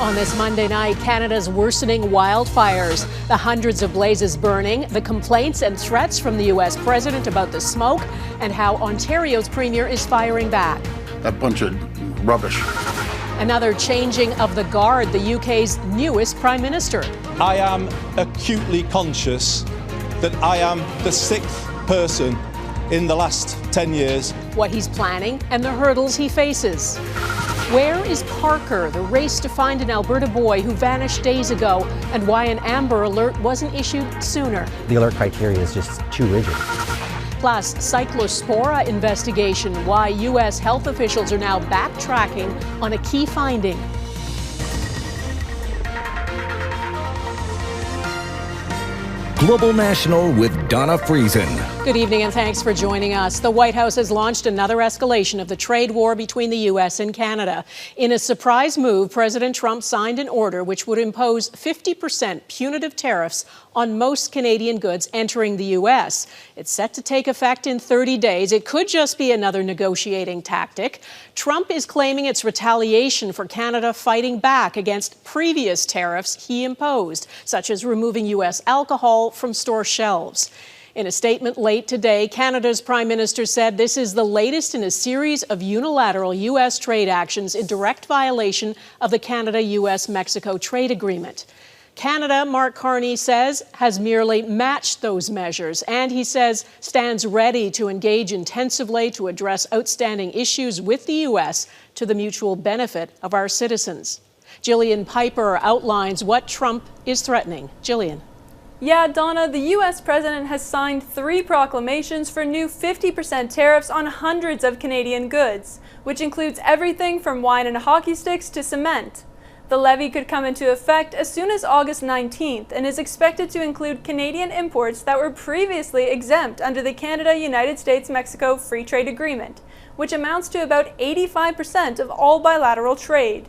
On this Monday night, Canada's worsening wildfires, the hundreds of blazes burning, the complaints and threats from the U.S. president about the smoke, and how Ontario's premier is firing back. That bunch of rubbish. Another changing of the guard, the UK's newest prime minister. I am acutely conscious that I am the sixth person in the last 10 years. What he's planning and the hurdles he faces. Where is Parker, the race to find an Alberta boy who vanished days ago, and why an Amber Alert wasn't issued sooner? The alert criteria is just too rigid. Plus, Cyclospora investigation, why U.S. health officials are now backtracking on a key finding. Global National with Dawna Friesen. Good evening and thanks for joining us. The White House has launched another escalation of the trade war between the U.S. and Canada. In a surprise move, President Trump signed an order which would impose 50% punitive tariffs on most Canadian goods entering the U.S. It's set to take effect in 30 days. It could just be another negotiating tactic. Trump is claiming it's retaliation for Canada fighting back against previous tariffs he imposed, such as removing U.S. alcohol from store shelves. In a statement late today, Canada's Prime Minister said this is the latest in a series of unilateral U.S. trade actions in direct violation of the Canada-U.S.-Mexico trade agreement. Canada, Mark Carney says, has merely matched those measures, and he says stands ready to engage intensively to address outstanding issues with the U.S. to the mutual benefit of our citizens. Jillian Piper outlines what Trump is threatening. Jillian. Yeah, Dawna, the U.S. president has signed 3 proclamations for new 50% tariffs on hundreds of Canadian goods, which includes everything from wine and hockey sticks to cement. The levy could come into effect as soon as August 19th and is expected to include Canadian imports that were previously exempt under the Canada-U.S.-Mexico Free Trade Agreement, which amounts to about 85% of all bilateral trade.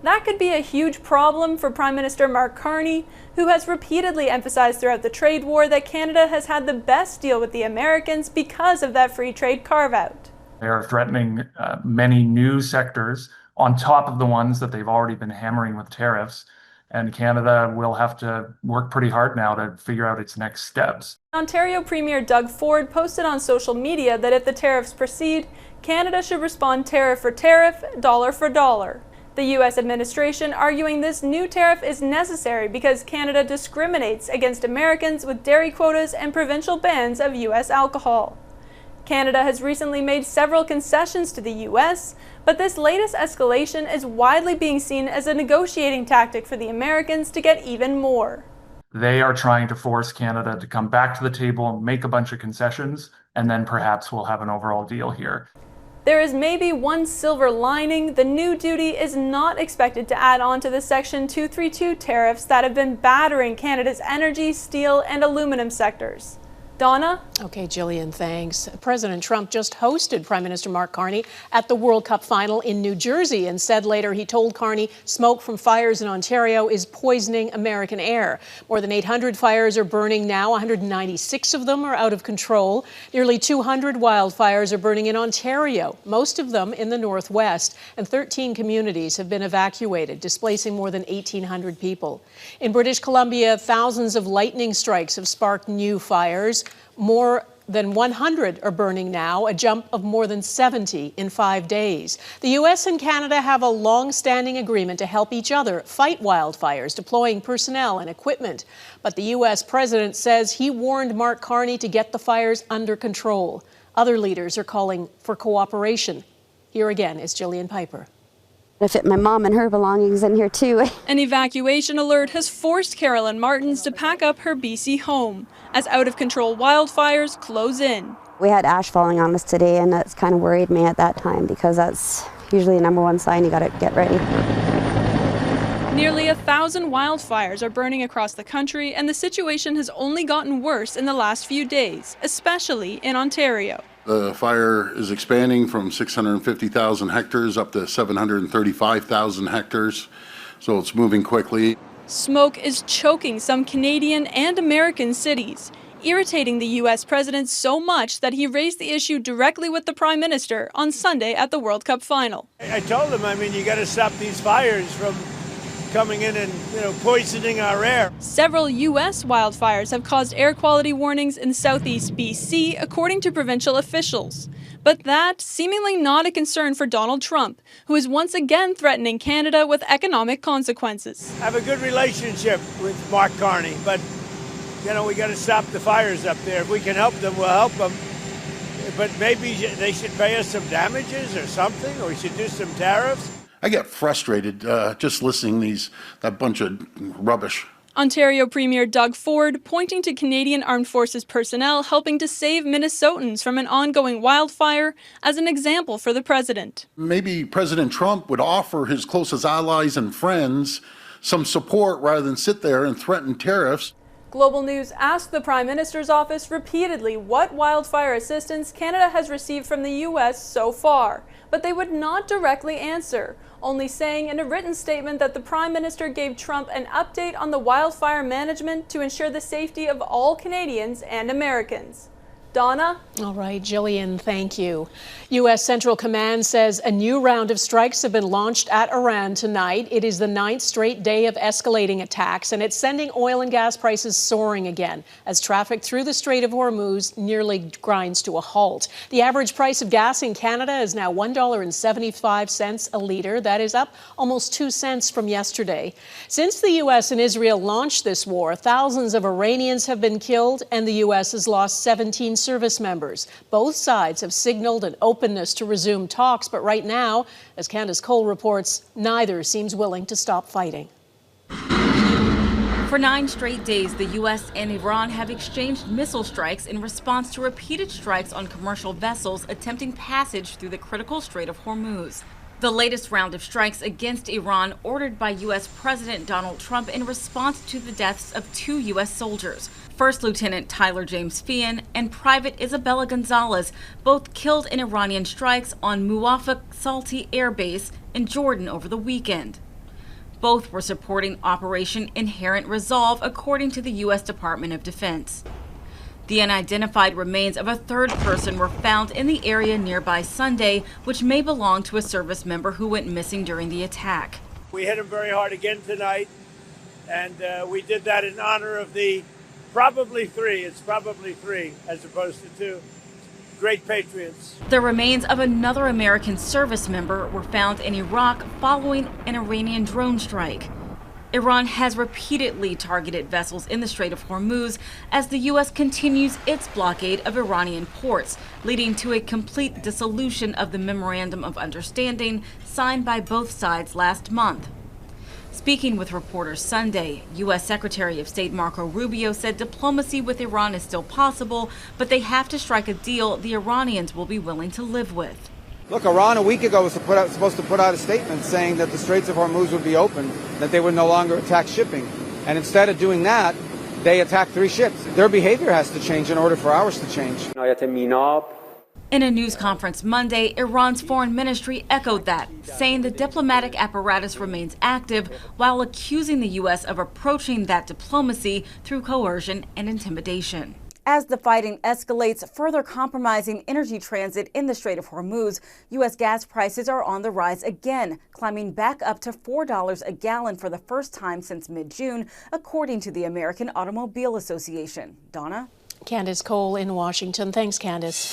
That could be a huge problem for Prime Minister Mark Carney, who has repeatedly emphasized throughout the trade war that Canada has had the best deal with the Americans because of that free trade carve-out. They are threatening many new sectors on top of the ones that they've already been hammering with tariffs, and Canada will have to work pretty hard now to figure out its next steps. Ontario Premier Doug Ford posted on social media that if the tariffs proceed, Canada should respond tariff for tariff, dollar for dollar. The U.S. administration arguing this new tariff is necessary because Canada discriminates against Americans with dairy quotas and provincial bans of U.S. alcohol. Canada has recently made several concessions to the U.S., but this latest escalation is widely being seen as a negotiating tactic for the Americans to get even more. They are trying to force Canada to come back to the table and make a bunch of concessions, and then perhaps we'll have an overall deal here. There is maybe one silver lining. The new duty is not expected to add on to the Section 232 tariffs that have been battering Canada's energy, steel, and aluminum sectors. Dawna? Okay, Jillian, thanks. President Trump just hosted Prime Minister Mark Carney at the World Cup final in New Jersey and said later he told Carney smoke from fires in Ontario is poisoning American air. More than 800 fires are burning now. 196 of them are out of control. Nearly 200 wildfires are burning in Ontario, most of them in the Northwest, and 13 communities have been evacuated, displacing more than 1,800 people. In British Columbia, thousands of lightning strikes have sparked new fires. More than 100 are burning now, a jump of more than 70 in 5 days. The U.S. and Canada have a long-standing agreement to help each other fight wildfires, deploying personnel and equipment. But the U.S. president says he warned Mark Carney to get the fires under control. Other leaders are calling for cooperation. Here again is Jillian Piper. I fit my mom and her belongings in here too. An evacuation alert has forced Carolyn Martins to pack up her BC home as out-of-control wildfires close in. We had ash falling on us today, and that's kind of worried me at that time because that's usually the #1 sign you got to get ready. Nearly 1,000 wildfires are burning across the country, and the situation has only gotten worse in the last few days, especially in Ontario. The fire is expanding from 650,000 hectares up to 735,000 hectares, so it's moving quickly. Smoke is choking some Canadian and American cities, irritating the U.S. president so much that he raised the issue directly with the Prime Minister on Sunday at the World Cup final. I told him, you got to stop these fires from coming in and, poisoning our air. Several U.S. wildfires have caused air quality warnings in southeast BC, according to provincial officials. But that seemingly not a concern for Donald Trump, who is once again threatening Canada with economic consequences. I have a good relationship with Mark Carney, but, we got to stop the fires up there. If we can help them, we'll help them. But maybe they should pay us some damages or something, or we should do some tariffs. I get frustrated just listening that bunch of rubbish. Ontario Premier Doug Ford pointing to Canadian Armed Forces personnel helping to save Minnesotans from an ongoing wildfire as an example for the president. Maybe President Trump would offer his closest allies and friends some support rather than sit there and threaten tariffs. Global News asked the Prime Minister's office repeatedly what wildfire assistance Canada has received from the U.S. so far, but they would not directly answer, only saying in a written statement that the Prime Minister gave Trump an update on the wildfire management to ensure the safety of all Canadians and Americans. Dawna? All right, Jillian, thank you. U.S. Central Command says a new round of strikes have been launched at Iran tonight. It is the 9th straight day of escalating attacks, and it's sending oil and gas prices soaring again as traffic through the Strait of Hormuz nearly grinds to a halt. The average price of gas in Canada is now $1.75 a litre. That is up almost 2 cents from yesterday. Since the U.S. and Israel launched this war, thousands of Iranians have been killed, and the U.S. has lost 17 service members. Both sides have signaled an openness to resume talks, but right now, as Candace Cole reports, neither seems willing to stop fighting. For 9 straight days, the U.S. and Iran have exchanged missile strikes in response to repeated strikes on commercial vessels attempting passage through the critical Strait of Hormuz. The latest round of strikes against Iran ordered by U.S. President Donald Trump in response to the deaths of 2 U.S. soldiers, First Lieutenant Tyler James Feehan and Private Isabella Gonzalez, both killed in Iranian strikes on Muwafaq Salti Air Base in Jordan over the weekend. Both were supporting Operation Inherent Resolve, according to the U.S. Department of Defense. The unidentified remains of a third person were found in the area nearby Sunday, which may belong to a service member who went missing during the attack. We hit him very hard again tonight, and we did that in honor of the probably 3. It's probably 3 as opposed to 2. Great patriots. The remains of another American service member were found in Iraq following an Iranian drone strike. Iran has repeatedly targeted vessels in the Strait of Hormuz as the U.S. continues its blockade of Iranian ports, leading to a complete dissolution of the Memorandum of Understanding signed by both sides last month. Speaking with reporters Sunday, U.S. Secretary of State Marco Rubio said diplomacy with Iran is still possible, but they have to strike a deal the Iranians will be willing to live with. Look, Iran a week ago was supposed to put out a statement saying that the Straits of Hormuz would be open, that they would no longer attack shipping. And instead of doing that, they attacked 3 ships. Their behavior has to change in order for ours to change. In a news conference Monday, Iran's foreign ministry echoed that, saying the diplomatic apparatus remains active while accusing the U.S. of approaching that diplomacy through coercion and intimidation. As the fighting escalates, further compromising energy transit in the Strait of Hormuz, U.S. gas prices are on the rise again, climbing back up to $4 a gallon for the first time since mid-June, according to the American Automobile Association. Dawna? Candace Cole in Washington. Thanks, Candace.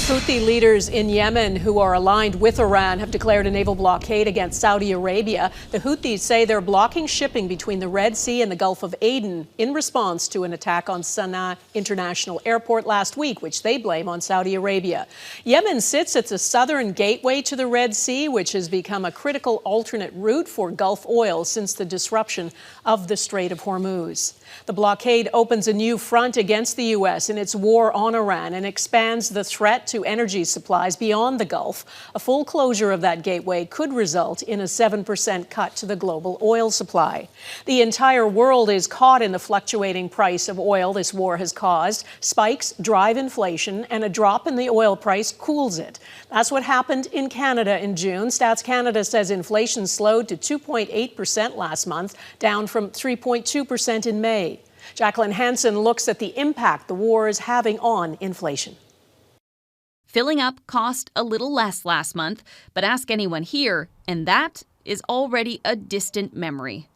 Houthi leaders in Yemen who are aligned with Iran have declared a naval blockade against Saudi Arabia. The Houthis say they're blocking shipping between the Red Sea and the Gulf of Aden in response to an attack on Sana'a International Airport last week, which they blame on Saudi Arabia. Yemen sits at the southern gateway to the Red Sea, which has become a critical alternate route for Gulf oil since the disruption of the Strait of Hormuz. The blockade opens a new front against the U.S. in its war on Iran and expands the threat to energy supplies beyond the Gulf. A full closure of that gateway could result in a 7% cut to the global oil supply. The entire world is caught in the fluctuating price of oil this war has caused. Spikes drive inflation, and a drop in the oil price cools it. That's what happened in Canada in June. Stats Canada says inflation slowed to 2.8% last month, down from 3.2% in May. Jacqueline Hansen looks at the impact the war is having on inflation. Filling up cost a little less last month, but ask anyone here, and that is already a distant memory.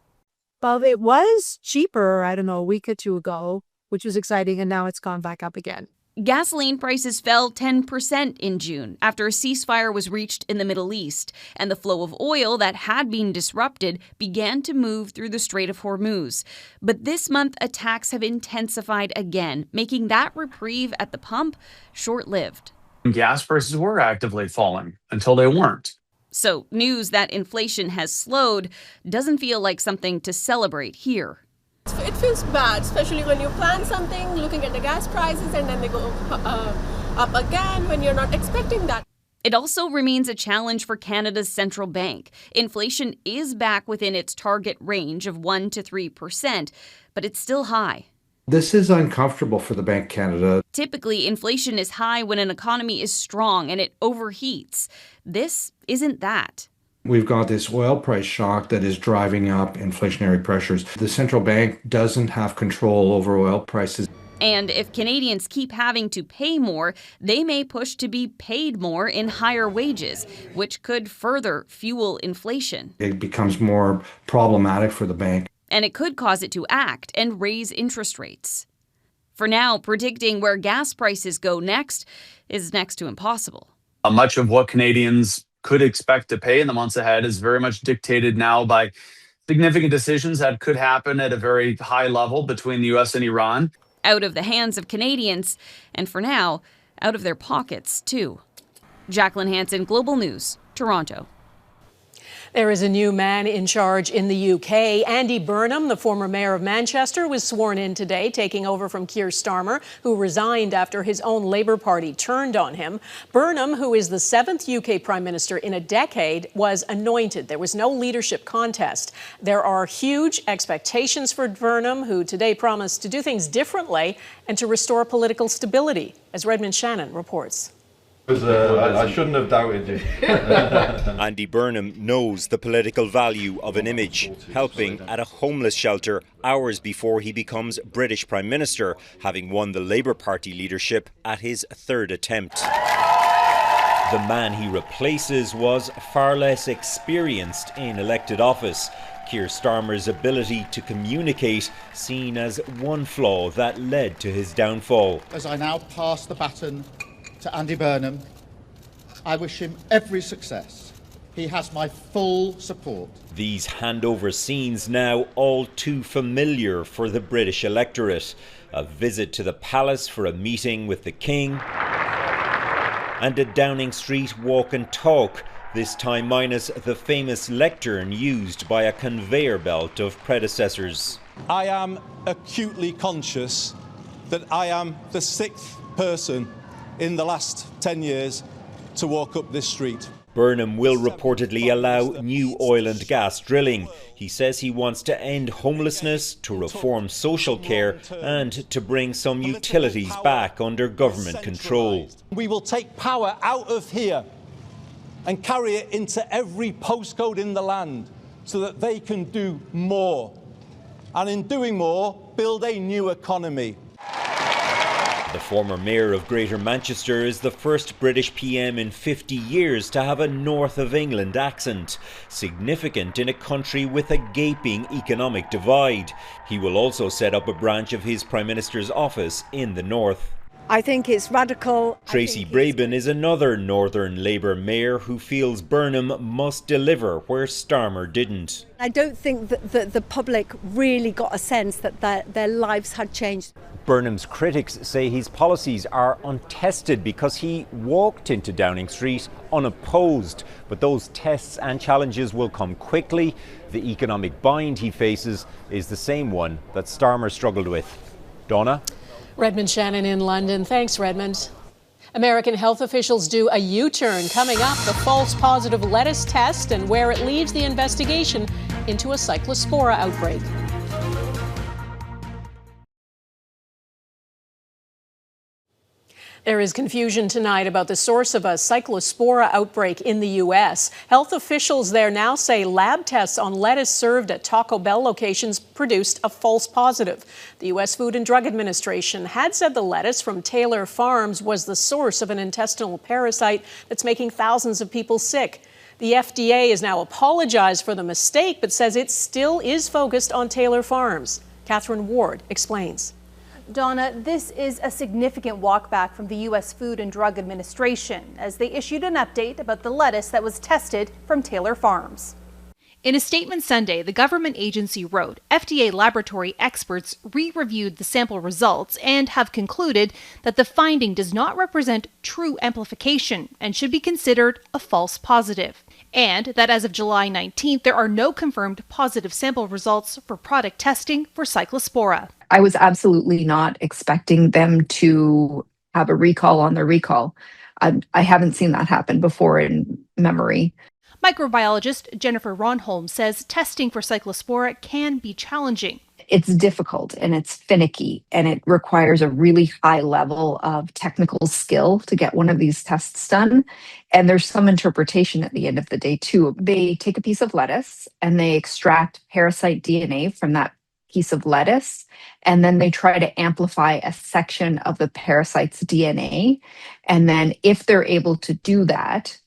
Well, it was cheaper, I don't know, a week or two ago, which was exciting, and now it's gone back up again. Gasoline prices fell 10% in June after a ceasefire was reached in the Middle East, and the flow of oil that had been disrupted began to move through the Strait of Hormuz. But this month, attacks have intensified again, making that reprieve at the pump short-lived. Gas prices were actively falling until they weren't. So news that inflation has slowed doesn't feel like something to celebrate here. It feels bad, especially when you plan something, looking at the gas prices, and then they go up again when you're not expecting that. It also remains a challenge for Canada's central bank. Inflation is back within its target range of 1% to 3%, but it's still high. This is uncomfortable for the Bank of Canada. Typically, inflation is high when an economy is strong and it overheats. This isn't that. We've got this oil price shock that is driving up inflationary pressures. The central bank doesn't have control over oil prices. And if Canadians keep having to pay more, they may push to be paid more in higher wages, which could further fuel inflation. It becomes more problematic for the bank. And it could cause it to act and raise interest rates. For now, predicting where gas prices go next is next to impossible. Much of what Canadians could expect to pay in the months ahead is very much dictated now by significant decisions that could happen at a very high level between the U.S. and Iran. Out of the hands of Canadians, and for now, out of their pockets, too. Jacqueline Hansen, Global News, Toronto. There is a new man in charge in the UK. Andy Burnham, the former mayor of Manchester, was sworn in today, taking over from Keir Starmer, who resigned after his own Labour Party turned on him. Burnham, who is the 7th UK Prime Minister in a decade, was anointed. There was no leadership contest. There are huge expectations for Burnham, who today promised to do things differently and to restore political stability, as Redmond Shannon reports. I shouldn't have doubted you. Andy Burnham knows the political value of an image, helping at a homeless shelter hours before he becomes British Prime Minister, having won the Labour Party leadership at his 3rd attempt. The man he replaces was far less experienced in elected office. Keir Starmer's ability to communicate seen as one flaw that led to his downfall. As I now pass the baton to Andy Burnham, I wish him every success. He has my full support. These handover scenes now all too familiar for the British electorate. A visit to the palace for a meeting with the King and a Downing Street walk and talk, this time minus the famous lectern used by a conveyor belt of predecessors. I am acutely conscious that I am the 6th person in the last 10 years to walk up this street. Burnham will reportedly allow new oil and gas drilling. He says he wants to end homelessness, to reform social care and to bring some utilities back under government control. We will take power out of here and carry it into every postcode in the land so that they can do more. And in doing more, build a new economy. The former mayor of Greater Manchester is the first British PM in 50 years to have a North of England accent, significant in a country with a gaping economic divide. He will also set up a branch of his Prime Minister's office in the North. I think it's radical. Tracy Brabin is another Northern Labour mayor who feels Burnham must deliver where Starmer didn't. I don't think that the public really got a sense that their lives had changed. Burnham's critics say his policies are untested because he walked into Downing Street unopposed. But those tests and challenges will come quickly. The economic bind he faces is the same one that Starmer struggled with. Dawna? Redmond Shannon in London. Thanks, Redmond. American health officials do a U-turn. Coming up, the false positive lettuce test and where it leaves the investigation into a Cyclospora outbreak. There is confusion tonight about the source of a Cyclospora outbreak in the U.S. Health officials there now say lab tests on lettuce served at Taco Bell locations produced a false positive. The U.S. Food and Drug Administration had said the lettuce from Taylor Farms was the source of an intestinal parasite that's making thousands of people sick. The FDA has now apologized for the mistake, but says it still is focused on Taylor Farms. Catherine Ward explains. Dawna, this is a significant walkback from the U.S. Food and Drug Administration as they issued an update about the lettuce that was tested from Taylor Farms. In a statement Sunday, the government agency wrote FDA laboratory experts re-reviewed the sample results and have concluded that the finding does not represent true amplification and should be considered a false positive. And that as of July 19th, there are no confirmed positive sample results for product testing for Cyclospora. I was absolutely not expecting them to have a recall on their recall. I haven't seen that happen before in memory. Microbiologist Jennifer Ronholm says testing for Cyclospora can be challenging. It's difficult and it's finicky, and it requires a really high level of technical skill to get one of these tests done. And there's some interpretation at the end of the day too. They take a piece of lettuce and they extract parasite DNA from that piece of lettuce, and then they try to amplify a section of the parasite's DNA. And then if they're able to do that,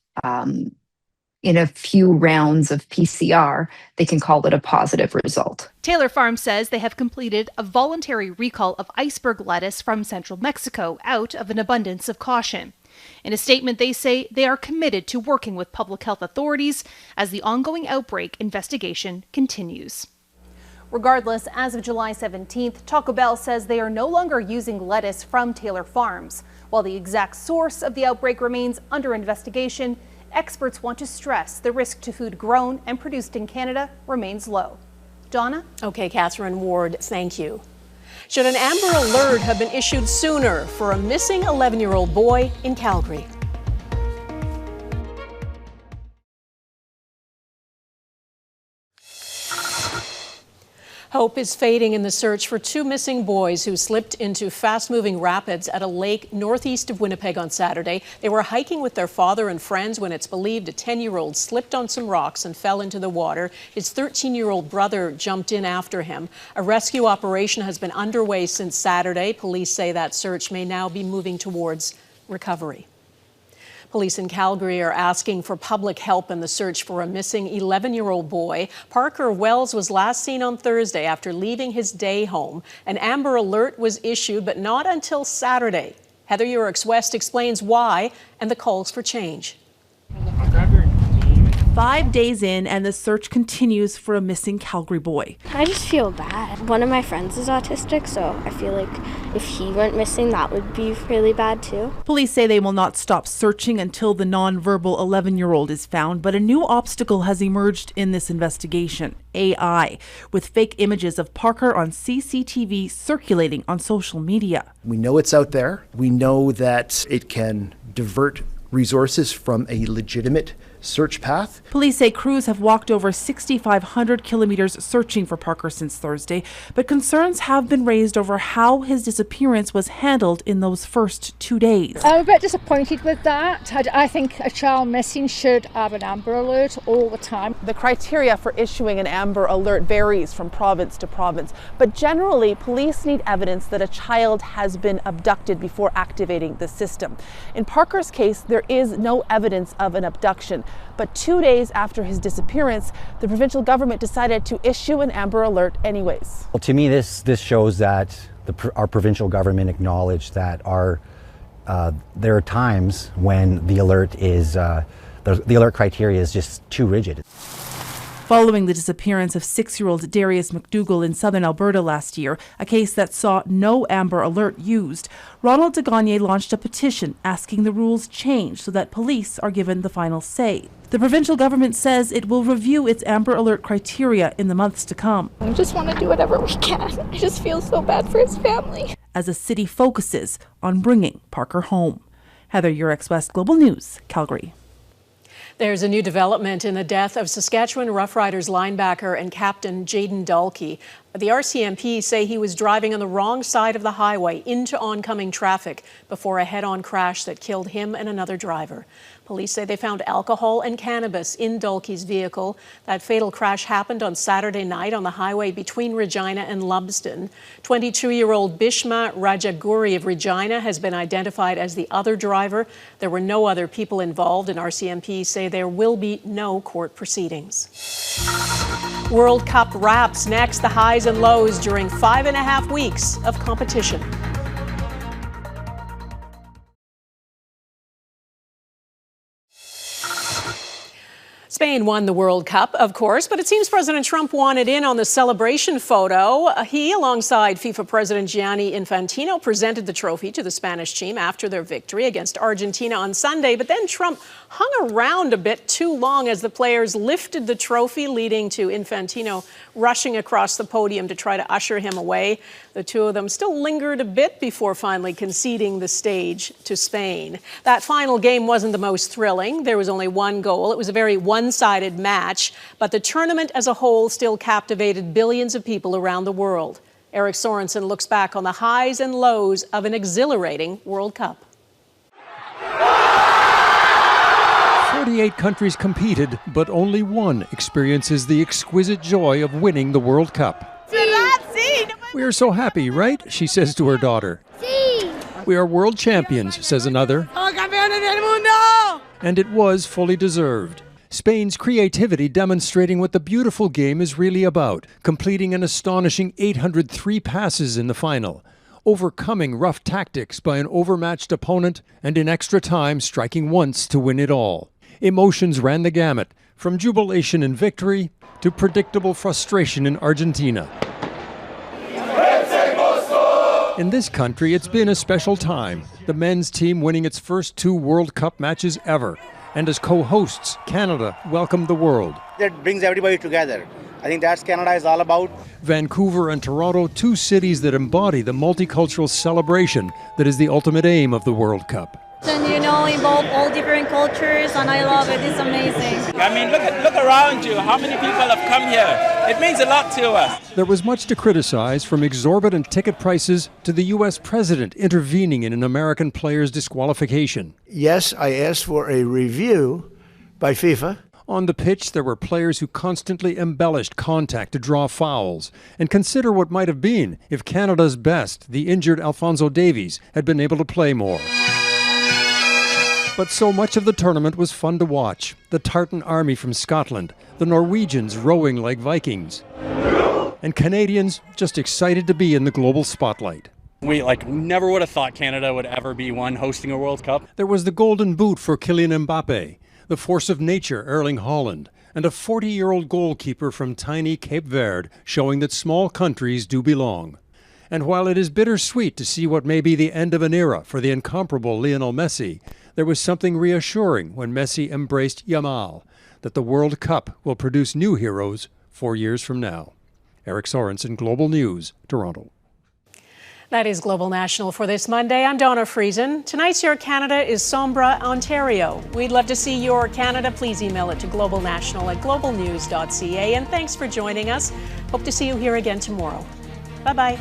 in a few rounds of PCR, they can call it a positive result. Taylor Farms says they have completed a voluntary recall of iceberg lettuce from central Mexico out of an abundance of caution. In a statement, they say they are committed to working with public health authorities as the ongoing outbreak investigation continues. Regardless, as of July 17th, Taco Bell says they are no longer using lettuce from Taylor Farms. While the exact source of the outbreak remains under investigation, experts want to stress the risk to food grown and produced in Canada remains low. Dawna? Okay, Catherine Ward, thank you. Should an Amber Alert have been issued sooner for a missing 11-year-old boy in Calgary? Hope is fading in the search for two missing boys who slipped into fast-moving rapids at a lake northeast of Winnipeg on Saturday. They were hiking with their father and friends when it's believed a 10-year-old slipped on some rocks and fell into the water. His 13-year-old brother jumped in after him. A rescue operation has been underway since Saturday. Police say that search may now be moving towards recovery. Police in Calgary are asking for public help in the search for a missing 11-year-old boy. Parker Wells was last seen on Thursday after leaving his day home. An Amber Alert was issued, but not until Saturday. Heather Yourex-West explains why and the calls for change. 5 days in, and the search continues for a missing Calgary boy. I just feel bad. One of my friends is autistic, so I feel like if he went missing, that would be really bad too. Police say they will not stop searching until the non-verbal 11-year-old is found, but a new obstacle has emerged in this investigation: AI, with fake images of Parker on CCTV circulating on social media. We know it's out there. We know that it can divert resources from a legitimate search path. Police say crews have walked over 6,500 kilometers searching for Parker since Thursday, but concerns have been raised over how his disappearance was handled in those first 2 days. I'm a bit disappointed with that. I think a child missing should have an Amber Alert all the time. The criteria for issuing an Amber Alert varies from province to province, but generally police need evidence that a child has been abducted before activating the system. In Parker's case, there is no evidence of an abduction. But 2 days after his disappearance, the provincial government decided to issue an Amber Alert anyways. Well, to me, this shows that our provincial government acknowledged that there are times when the alert criteria is just too rigid. Following the disappearance of 6-year-old Darius McDougall in southern Alberta last year, a case that saw no Amber Alert used, Ronald de Gagne launched a petition asking the rules change so that police are given the final say. The provincial government says it will review its Amber Alert criteria in the months to come. We just want to do whatever we can. I just feel so bad for his family. As the city focuses on bringing Parker home. Heather Yourex-West, Global News, Calgary. There's a new development in the death of Saskatchewan Roughriders linebacker and captain Jayden Dalkey. The RCMP say he was driving on the wrong side of the highway into oncoming traffic before a head-on crash that killed him and another driver. Police say they found alcohol and cannabis in Dalkey's vehicle. That fatal crash happened on Saturday night on the highway between Regina and Lumsden. 22-year-old Bishma Rajaguri of Regina has been identified as the other driver. There were no other people involved, and RCMP say there will be no court proceedings. World Cup wraps next, the highs and lows during 5.5 weeks of competition. Spain won the World Cup, of course, but it seems President Trump wanted in on the celebration photo. He, alongside FIFA President Gianni Infantino, presented the trophy to the Spanish team after their victory against Argentina on Sunday. But then Trump hung around a bit too long as the players lifted the trophy, leading to Infantino rushing across the podium to try to usher him away. The two of them still lingered a bit before finally conceding the stage to Spain. That final game wasn't the most thrilling. There was only one goal. It was a very one-sided match, but the tournament as a whole still captivated billions of people around the world. Eric Sorensen looks back on the highs and lows of an exhilarating World Cup. 48 countries competed, but only one experiences the exquisite joy of winning the World Cup. We are so happy, right? She says to her daughter. We are world champions, says another. And it was fully deserved. Spain's creativity demonstrating what the beautiful game is really about, completing an astonishing 803 passes in the final, overcoming rough tactics by an overmatched opponent, and in extra time striking once to win it all. Emotions ran the gamut, from jubilation in victory to predictable frustration in Argentina. In this country, it's been a special time, the men's team winning its first 2 World Cup matches ever. And as co-hosts, Canada welcomed the world. That brings everybody together. I think that's Canada is all about. Vancouver and Toronto, 2 cities that embody the multicultural celebration that is the ultimate aim of the World Cup. And involve all different cultures, and I love it. It's amazing. I mean, look around you. How many people have come here? It means a lot to us. There was much to criticize, from exorbitant ticket prices to the U.S. president intervening in an American player's disqualification. Yes, I asked for a review by FIFA. On the pitch, there were players who constantly embellished contact to draw fouls. And consider what might have been if Canada's best, the injured Alphonso Davies, had been able to play more. But so much of the tournament was fun to watch. The Tartan Army from Scotland, the Norwegians rowing like Vikings, and Canadians just excited to be in the global spotlight. We never would have thought Canada would ever be one hosting a World Cup. There was the golden boot for Kylian Mbappe, the force of nature Erling Haaland, and a 40-year-old goalkeeper from tiny Cape Verde showing that small countries do belong. And while it is bittersweet to see what may be the end of an era for the incomparable Lionel Messi, there was something reassuring when Messi embraced Yamal, that the World Cup will produce new heroes 4 years from now. Eric Sorensen, Global News, Toronto. That is Global National for this Monday. I'm Dawna Friesen. Tonight's Your Canada is Sombra, Ontario. We'd love to see your Canada. Please email it to globalnational@globalnews.ca. And thanks for joining us. Hope to see you here again tomorrow. Bye-bye.